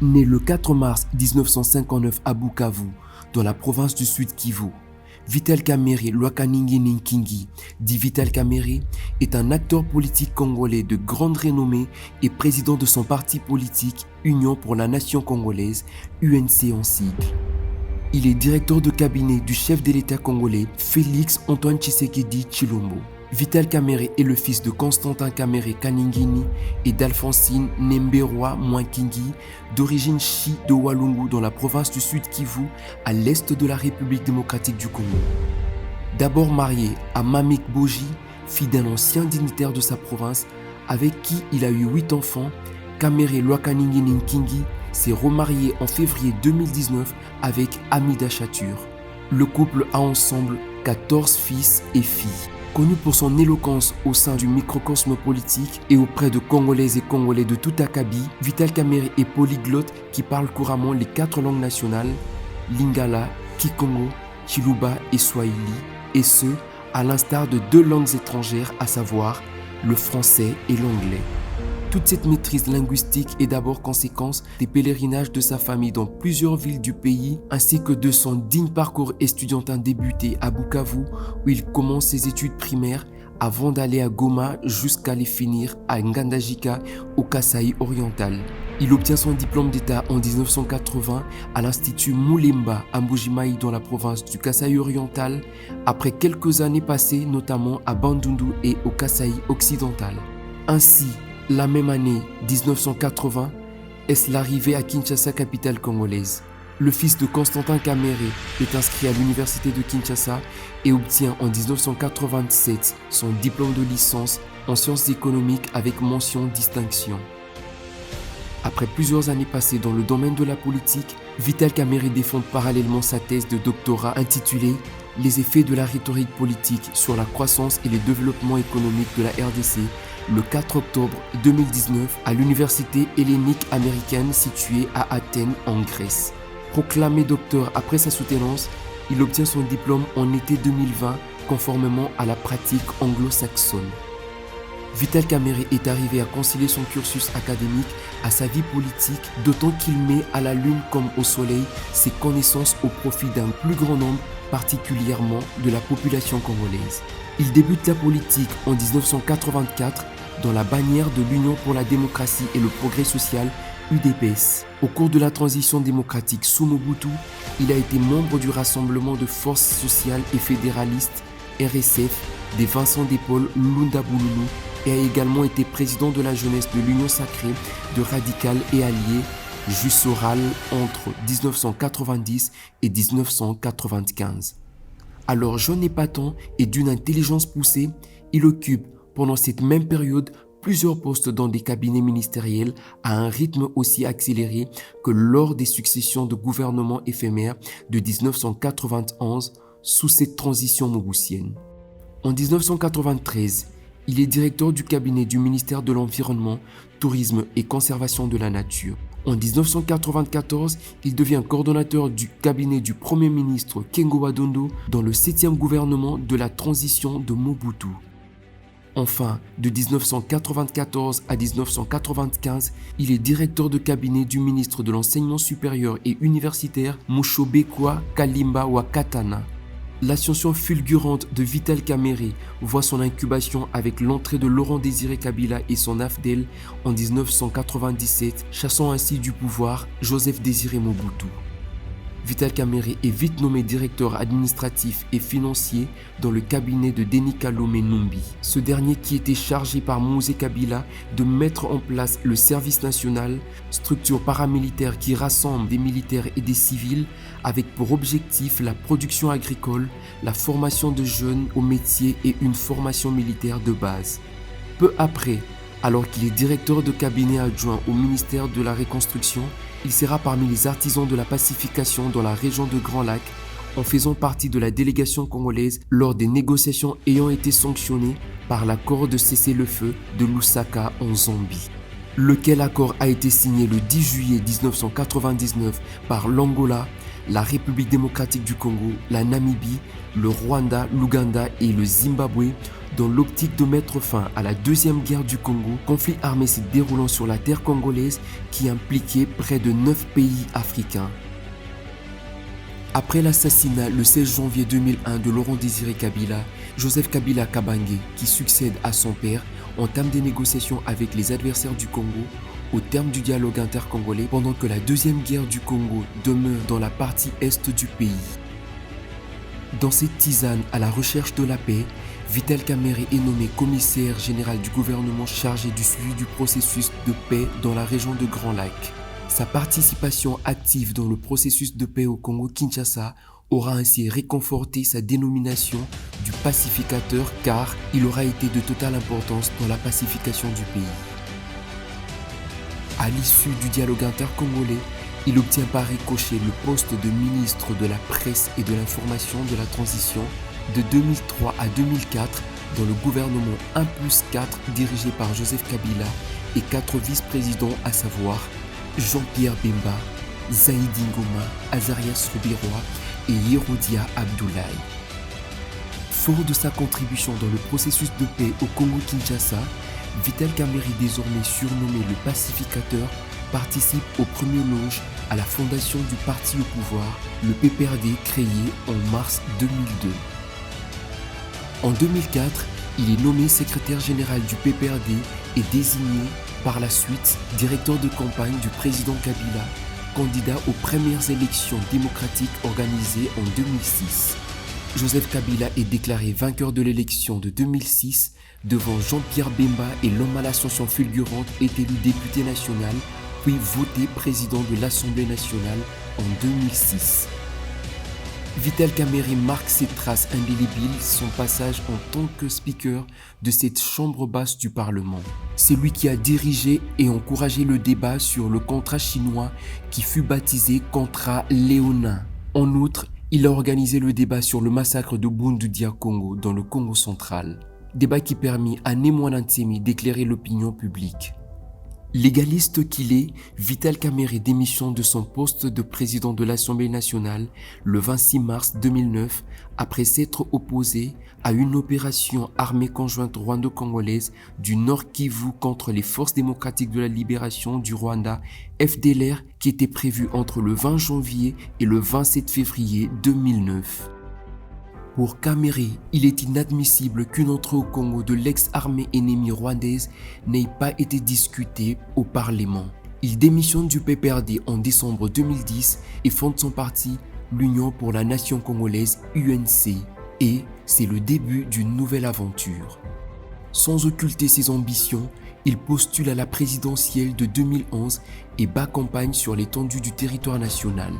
Né le 4 mars 1959 à Bukavu, dans la province du Sud Kivu, Vital Kamerhe Lwakaningi Nkingi, dit Vital Kamerhe, est un acteur politique congolais de grande renommée et président de son parti politique Union pour la Nation Congolaise, UNC en sigle. Il est directeur de cabinet du chef de l'État congolais Félix Antoine Tshisekedi Tshilombo. Vital Kamerhe est le fils de Constantin Kamerhe Kaningini et d'Alphonsine Nemberwa Mwankingi, d'origine Chi de Walungu dans la province du Sud Kivu, à l'est de la République démocratique du Congo. D'abord marié à Mamik Boji, fille d'un ancien dignitaire de sa province, avec qui il a eu 8 enfants, Kamerhe Lwakaningi Nkingi s'est remarié en février 2019 avec Amida Chatur. Le couple a ensemble 14 fils et filles. Connu pour son éloquence au sein du microcosme politique et auprès de Congolaises et Congolais de tout acabit, Vital Kamerhe est polyglotte qui parle couramment les 4 langues nationales, Lingala, Kikongo, Chiluba et Swahili, et ce, à l'instar de 2 langues étrangères, à savoir le français et l'anglais. Toute cette maîtrise linguistique est d'abord conséquence des pèlerinages de sa famille dans plusieurs villes du pays, ainsi que de son digne parcours estudiantin débuté à Bukavu, où il commence ses études primaires avant d'aller à Goma jusqu'à les finir à Ngandajika, au Kasaï oriental. Il obtient son diplôme d'État en 1980 à l'Institut Moulemba à Mbujimayi dans la province du Kasaï oriental, après quelques années passées notamment à Bandundu et au Kasaï occidental. Ainsi, la même année, 1980, est l'arrivée à Kinshasa, capitale congolaise. Le fils de Constantin Kamerhe est inscrit à l'université de Kinshasa et obtient en 1987 son diplôme de licence en sciences économiques avec mention distinction. Après plusieurs années passées dans le domaine de la politique, Vital Kamerhe défend parallèlement sa thèse de doctorat intitulée « Les effets de la rhétorique politique sur la croissance et le développement économique de la RDC » le 4 octobre 2019 à l'université hellénique américaine située à Athènes en Grèce. Proclamé docteur après sa soutenance, il obtient son diplôme en été 2020 conformément à la pratique anglo-saxonne. Vital Kamerhe est arrivé à concilier son cursus académique à sa vie politique, d'autant qu'il met à la lune comme au soleil ses connaissances au profit d'un plus grand nombre, particulièrement de la population congolaise. Il débute la politique en 1984 dans la bannière de l'Union pour la démocratie et le progrès social, UDPS. Au cours de la transition démocratique sous Mobutu, il a été membre du Rassemblement de forces sociales et fédéralistes, RSF, des Vincent de Paul Lunda Bululu, et a également été président de la jeunesse de l'Union sacrée de Radical et Alliés, Jussoral, entre 1990 et 1995. Alors jeune épatant et d'une intelligence poussée, il occupe pendant cette même période plusieurs postes dans des cabinets ministériels à un rythme aussi accéléré que lors des successions de gouvernements éphémères de 1991 sous cette transition mobusienne. En 1993, il est directeur du cabinet du ministère de l'Environnement, Tourisme et Conservation de la Nature. En 1994, il devient coordonnateur du cabinet du Premier ministre Kengo Badondo dans le 7e gouvernement de la transition de Mobutu. Enfin, de 1994 à 1995, il est directeur de cabinet du ministre de l'Enseignement supérieur et universitaire Mushobekwa Kalimba Wakatana. L'ascension fulgurante de Vital Kamerhe voit son incubation avec l'entrée de Laurent Désiré Kabila et son AFDEL en 1997, chassant ainsi du pouvoir Joseph Désiré Mobutu. Vital Kamerhe est vite nommé directeur administratif et financier dans le cabinet de Denis Kalomé Numbi. Ce dernier qui était chargé par Mosé Kabila de mettre en place le service national, structure paramilitaire qui rassemble des militaires et des civils avec pour objectif la production agricole, la formation de jeunes au métier et une formation militaire de base. Peu après, alors qu'il est directeur de cabinet adjoint au ministère de la Reconstruction, il sera parmi les artisans de la pacification dans la région de Grand Lac, en faisant partie de la délégation congolaise lors des négociations ayant été sanctionnées par l'accord de cessez-le-feu de Lusaka en Zambie. Lequel accord a été signé le 10 juillet 1999 par l'Angola, la République démocratique du Congo, la Namibie, le Rwanda, l'Ouganda et le Zimbabwe, dans l'optique de mettre fin à la Deuxième Guerre du Congo, conflit armé se déroulant sur la terre congolaise qui impliquait près de 9 pays africains. Après l'assassinat le 16 janvier 2001 de Laurent Désiré Kabila, Joseph Kabila Kabange, qui succède à son père, entame des négociations avec les adversaires du Congo au terme du dialogue intercongolais pendant que la Deuxième Guerre du Congo demeure dans la partie est du pays. Dans cette tisane à la recherche de la paix, Vital Kamerhe est nommé commissaire général du gouvernement chargé du suivi du processus de paix dans la région de Grand Lac. Sa participation active dans le processus de paix au Congo-Kinshasa aura ainsi réconforté sa dénomination du pacificateur car il aura été de totale importance dans la pacification du pays. À l'issue du dialogue intercongolais, il obtient par ricochet le poste de ministre de la Presse et de l'Information de la Transition de 2003 à 2004 dans le gouvernement 1+4 dirigé par Joseph Kabila et 4 vice-présidents à savoir Jean-Pierre Bemba, Zaïdi Ngoma, Azarias Rubiroa et Yerodia Abdoulaye. Fort de sa contribution dans le processus de paix au Congo-Kinshasa, Vital Kamerhe, désormais surnommé le pacificateur, participe aux premières loges à la fondation du parti au pouvoir, le PPRD, créé en mars 2002. En 2004, il est nommé secrétaire général du PPRD et désigné par la suite directeur de campagne du président Kabila, candidat aux premières élections démocratiques organisées en 2006. Joseph Kabila est déclaré vainqueur de l'élection de 2006 devant Jean-Pierre Bemba et l'homme à l'ascension fulgurante est élu député national puis voté président de l'Assemblée nationale en 2006. Vital Kamerhe marque ses traces indélébiles son passage en tant que speaker de cette chambre basse du Parlement. C'est lui qui a dirigé et encouragé le débat sur le contrat chinois qui fut baptisé contrat léonin. En outre, il a organisé le débat sur le massacre de Bundu Dia Congo dans le Congo central. Débat qui permit à Némoine Ntemi d'éclairer l'opinion publique. Légaliste qu'il est, Vital Kamerhe démissionne de son poste de président de l'Assemblée nationale le 26 mars 2009 après s'être opposé à une opération armée conjointe rwando-congolaise du Nord Kivu contre les forces démocratiques de la libération du Rwanda, FDLR, qui était prévue entre le 20 janvier et le 27 février 2009. Pour Kamerhe, il est inadmissible qu'une entrée au Congo de l'ex-armée ennemie rwandaise n'ait pas été discutée au Parlement. Il démissionne du PPRD en décembre 2010 et fonde son parti, l'Union pour la Nation Congolaise UNC. Et c'est le début d'une nouvelle aventure. Sans occulter ses ambitions, il postule à la présidentielle de 2011 et bat campagne sur l'étendue du territoire national.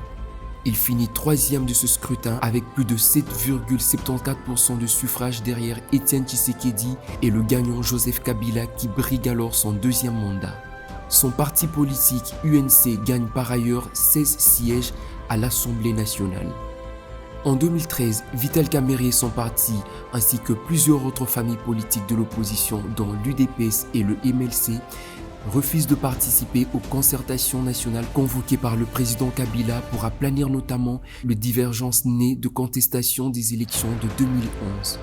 Il finit 3e de ce scrutin avec plus de 7,74% de suffrages derrière Étienne Tshisekedi et le gagnant Joseph Kabila qui brigue alors son 2e mandat. Son parti politique UNC gagne par ailleurs 16 sièges à l'Assemblée nationale. En 2013, Vital Kamerhe et son parti, ainsi que plusieurs autres familles politiques de l'opposition dont l'UDPS et le MLC, refusent de participer aux concertations nationales convoquées par le président Kabila pour aplanir notamment les divergences nées de contestation des élections de 2011.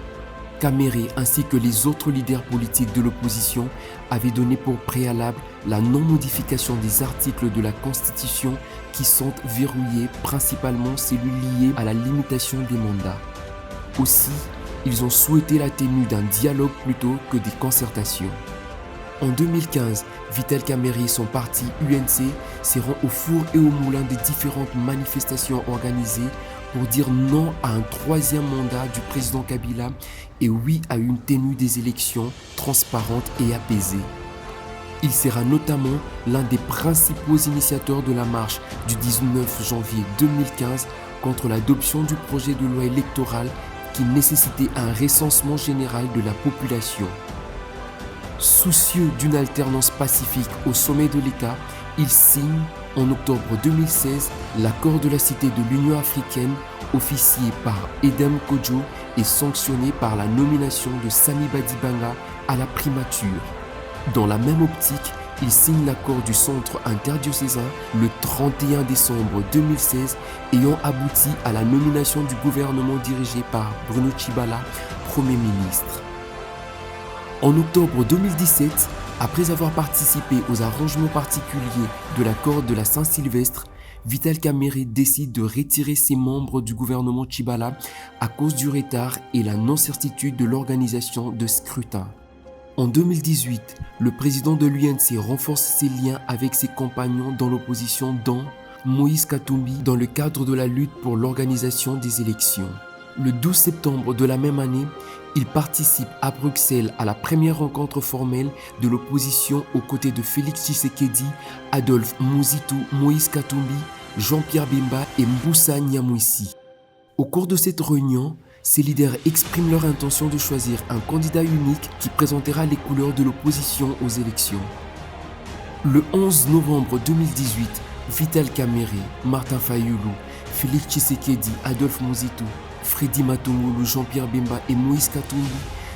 Kamerhe ainsi que les autres leaders politiques de l'opposition avaient donné pour préalable la non-modification des articles de la Constitution qui sont verrouillés, principalement celui lié à la limitation des mandats. Aussi, ils ont souhaité la tenue d'un dialogue plutôt que des concertations. En 2015, Vital Kamerhe et son parti UNC s'iront au four et au moulin des différentes manifestations organisées pour dire non à un 3e mandat du président Kabila et oui à une tenue des élections transparentes et apaisées. Il sera notamment l'un des principaux initiateurs de la marche du 19 janvier 2015 contre l'adoption du projet de loi électorale qui nécessitait un recensement général de la population. Soucieux d'une alternance pacifique au sommet de l'État, il signe en octobre 2016 l'accord de la Cité de l'Union africaine officié par Edem Kodjo et sanctionné par la nomination de Sami Badibanga à la primature. Dans la même optique, il signe l'accord du centre interdiocésain le 31 décembre 2016 ayant abouti à la nomination du gouvernement dirigé par Bruno Tshibala, Premier ministre. En octobre 2017, après avoir participé aux arrangements particuliers de l'accord de la Saint-Sylvestre, Vital Kamerhe décide de retirer ses membres du gouvernement Tchibala à cause du retard et la non-certitude de l'organisation de scrutin. En 2018, le président de l'UNC renforce ses liens avec ses compagnons dans l'opposition dont Moïse Katumbi dans le cadre de la lutte pour l'organisation des élections. Le 12 septembre de la même année, il participe à Bruxelles à la première rencontre formelle de l'opposition aux côtés de Félix Tshisekedi, Adolphe Muzitu, Moïse Katumbi, Jean-Pierre Bemba et Mbusa Nyamwisi. Au cours de cette réunion, ces leaders expriment leur intention de choisir un candidat unique qui présentera les couleurs de l'opposition aux élections. Le 11 novembre 2018, Vital Kamerhe, Martin Fayulu, Félix Tshisekedi, Adolphe Muzitu, Freddy Matungulu, Jean-Pierre Bemba et Moïse Katumbi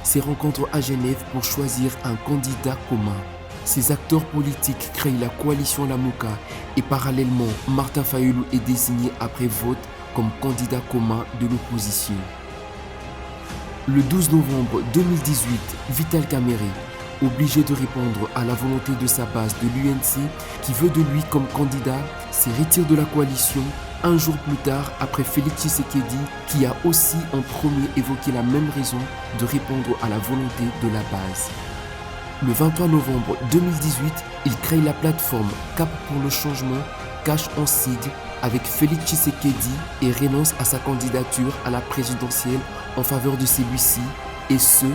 se rencontrent à Genève pour choisir un candidat commun. Ces acteurs politiques créent la coalition Lamuka et parallèlement, Martin Fayulu est désigné après vote comme candidat commun de l'opposition. Le 12 novembre 2018, Vital Kamerhe, obligé de répondre à la volonté de sa base de l'UNC qui veut de lui comme candidat, se retire de la coalition un jour plus tard après Félix Tshisekedi qui a aussi en premier évoqué la même raison de répondre à la volonté de la base. Le 23 novembre 2018, il crée la plateforme Cap pour le changement, cache en sigle avec Félix Tshisekedi et renonce à sa candidature à la présidentielle en faveur de celui-ci, et ce,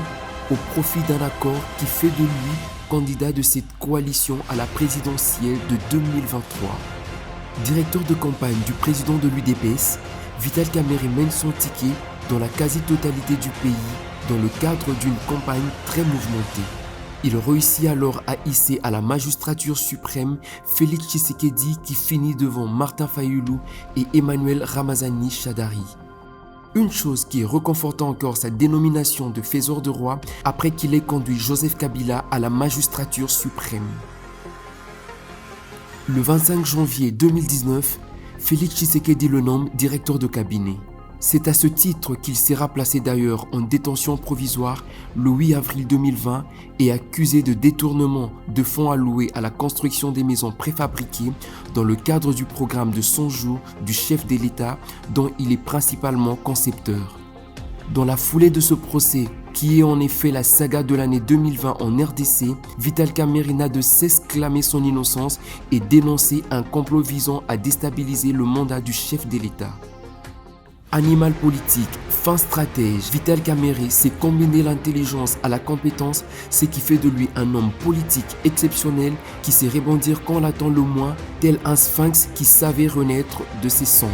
au profit d'un accord qui fait de lui candidat de cette coalition à la présidentielle de 2023. Directeur de campagne du président de l'UDPS, Vital Kamerhe mène son ticket dans la quasi-totalité du pays dans le cadre d'une campagne très mouvementée. Il réussit alors à hisser à la magistrature suprême Félix Tshisekedi qui finit devant Martin Fayulu et Emmanuel Ramazani Shadari. Une chose qui réconforte encore sa dénomination de faiseur de roi après qu'il ait conduit Joseph Kabila à la magistrature suprême. Le 25 janvier 2019, Félix Tshisekedi le nomme directeur de cabinet. C'est à ce titre qu'il sera placé d'ailleurs en détention provisoire le 8 avril 2020 et accusé de détournement de fonds alloués à la construction des maisons préfabriquées dans le cadre du programme de 100 jours du chef de l'État dont il est principalement concepteur. Dans la foulée de ce procès, qui est en effet la saga de l'année 2020 en RDC, Vital Kamerhe n'a de cesse clamer son innocence et dénoncer un complot visant à déstabiliser le mandat du chef de l'État. Animal politique, fin stratège, Vital Kamerhe sait combiner l'intelligence à la compétence, ce qui fait de lui un homme politique exceptionnel qui sait rebondir quand l'attend le moins, tel un sphinx qui savait renaître de ses cendres.